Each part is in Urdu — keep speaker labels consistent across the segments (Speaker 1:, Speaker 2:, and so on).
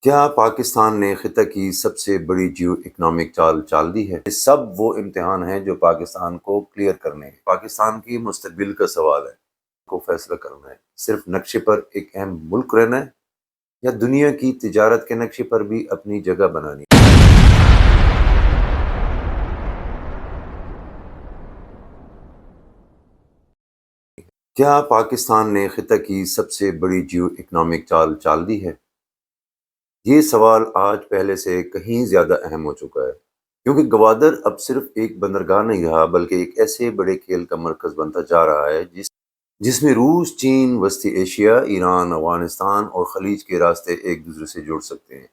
Speaker 1: کیا پاکستان نے خطہ کی سب سے بڑی جیو اکنامک چال چال دی ہے؟ یہ سب وہ امتحان ہیں جو پاکستان کو کلیئر کرنے ہیں۔ پاکستان کی مستقبل کا سوال ہے کو فیصلہ کرنا ہے، صرف نقشے پر ایک اہم ملک رہنا ہے یا دنیا کی تجارت کے نقشے پر بھی اپنی جگہ بنانی ہے۔ کیا پاکستان نے خطہ کی سب سے بڑی جیو اکنامک چال چال دی ہے؟ یہ سوال آج پہلے سے کہیں زیادہ اہم ہو چکا ہے، کیونکہ گوادر اب صرف ایک بندرگاہ نہیں رہا بلکہ ایک ایسے بڑے کھیل کا مرکز بنتا جا رہا ہے جس میں روس، چین، وسطی ایشیا، ایران، افغانستان اور خلیج کے راستے ایک دوسرے سے جڑ سکتے ہیں۔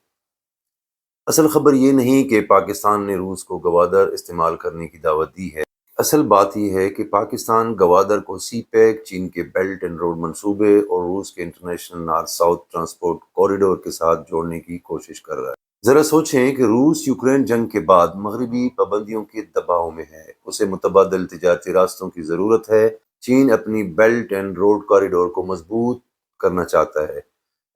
Speaker 1: اصل خبر یہ نہیں کہ پاکستان نے روس کو گوادر استعمال کرنے کی دعوت دی ہے، اصل بات یہ ہے کہ پاکستان گوادر کو سی پیک، چین کے بیلٹ اینڈ روڈ منصوبے اور روس کے international north south transport corridor کے ساتھ جوڑنے کی کوشش کر رہا ہے۔ ذرا سوچیں کہ روس یوکرین جنگ کے بعد مغربی پابندیوں کے دباؤ میں ہے، اسے متبادل تجارتی راستوں کی ضرورت ہے۔ چین اپنی بیلٹ اینڈ روڈ کوریڈور کو مضبوط کرنا چاہتا ہے،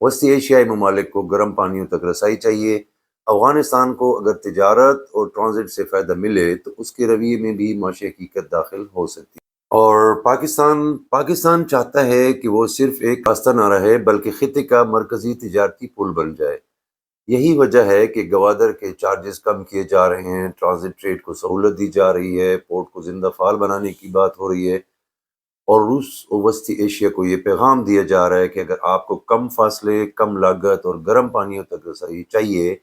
Speaker 1: وسطی ایشیائی ممالک کو گرم پانیوں تک رسائی چاہیے۔ افغانستان کو اگر تجارت اور ٹرانزٹ سے فائدہ ملے تو اس کے رویے میں بھی معاشی حقیقت داخل ہو سکتی ہے، اور پاکستان چاہتا ہے کہ وہ صرف ایک راستہ نہ رہے بلکہ خطے کا مرکزی تجارتی پل بن جائے۔ یہی وجہ ہے کہ گوادر کے چارجز کم کیے جا رہے ہیں، ٹرانزٹ ٹریڈ کو سہولت دی جا رہی ہے، پورٹ کو زندہ فعال بنانے کی بات ہو رہی ہے، اور روس اور وسطی ایشیا کو یہ پیغام دیا جا رہا ہے کہ اگر آپ کو کم فاصلے، کم لاگت اور گرم پانیوں تک رسائی چاہیے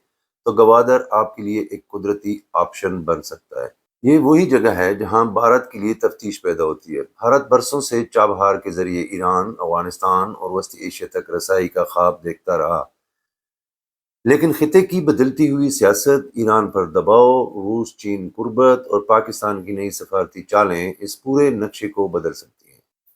Speaker 1: تو گوادر آپ کے لیے ایک قدرتی آپشن بن سکتا ہے۔ یہ وہی جگہ ہے جہاں بھارت کے لیے تفتیش پیدا ہوتی ہے۔ بھارت برسوں سے چابہار کے ذریعے ایران، افغانستان اور وسطی ایشیا تک رسائی کا خواب دیکھتا رہا، لیکن خطے کی بدلتی ہوئی سیاست، ایران پر دباؤ، روس چین قربت اور پاکستان کی نئی سفارتی چالیں اس پورے نقشے کو بدل سکتی ہیں۔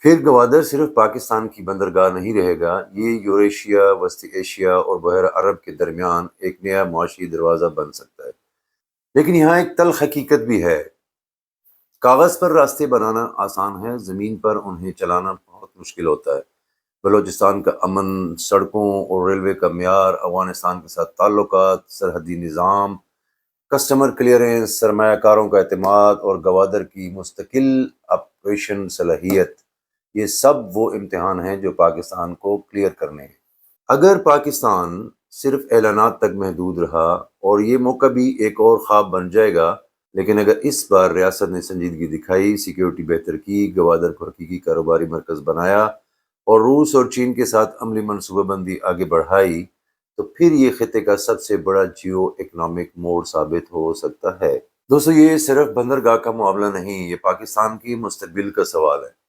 Speaker 1: پھر گوادر صرف پاکستان کی بندرگاہ نہیں رہے گا، یہ یوریشیا، وسطی ایشیا اور بحیرہ عرب کے درمیان ایک نیا معاشی دروازہ بن سکتا ہے۔ لیکن یہاں ایک تلخ حقیقت بھی ہے، کاغذ پر راستے بنانا آسان ہے، زمین پر انہیں چلانا بہت مشکل ہوتا ہے۔ بلوچستان کا امن، سڑکوں اور ریلوے کا معیار، افغانستان کے ساتھ تعلقات، سرحدی نظام، کسٹمر کلیئرنس، سرمایہ کاروں کا اعتماد اور گوادر کی مستقل آپریشن صلاحیت، یہ سب وہ امتحان ہیں جو پاکستان کو کلیئر کرنے ہیں۔ اگر پاکستان صرف اعلانات تک محدود رہا اور یہ موقع بھی ایک اور خواب بن جائے گا، لیکن اگر اس بار ریاست نے سنجیدگی دکھائی، سیکیورٹی بہتر کی، گوادر کو حقیقی کاروباری مرکز بنایا اور روس اور چین کے ساتھ عملی منصوبہ بندی آگے بڑھائی، تو پھر یہ خطے کا سب سے بڑا جیو اکنامک موڑ ثابت ہو سکتا ہے۔ دوستو، یہ صرف بندرگاہ کا معاملہ نہیں، یہ پاکستان کی مستقبل کا سوال ہے۔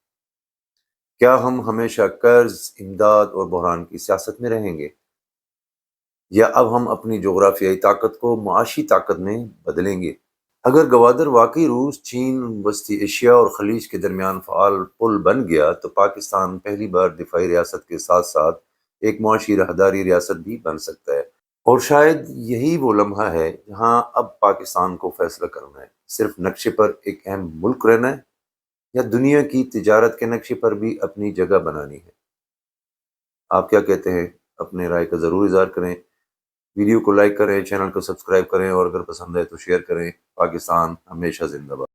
Speaker 1: کیا ہم ہمیشہ قرض، امداد اور بحران کی سیاست میں رہیں گے، یا اب ہم اپنی جغرافیائی طاقت کو معاشی طاقت میں بدلیں گے؟ اگر گوادر واقعی روس، چین، وسطی ایشیا اور خلیج کے درمیان فعال پل بن گیا تو پاکستان پہلی بار دفاعی ریاست کے ساتھ ساتھ ایک معاشی راہداری ریاست بھی بن سکتا ہے، اور شاید یہی وہ لمحہ ہے جہاں اب پاکستان کو فیصلہ کرنا ہے، صرف نقشے پر ایک اہم ملک رہنا ہے یا دنیا کی تجارت کے نقشے پر بھی اپنی جگہ بنانی ہے۔ آپ کیا کہتے ہیں؟ اپنے رائے کا ضرور اظہار کریں، ویڈیو کو لائک کریں، چینل کو سبسکرائب کریں، اور اگر پسند ہے تو شیئر کریں۔ پاکستان ہمیشہ زندہ باد۔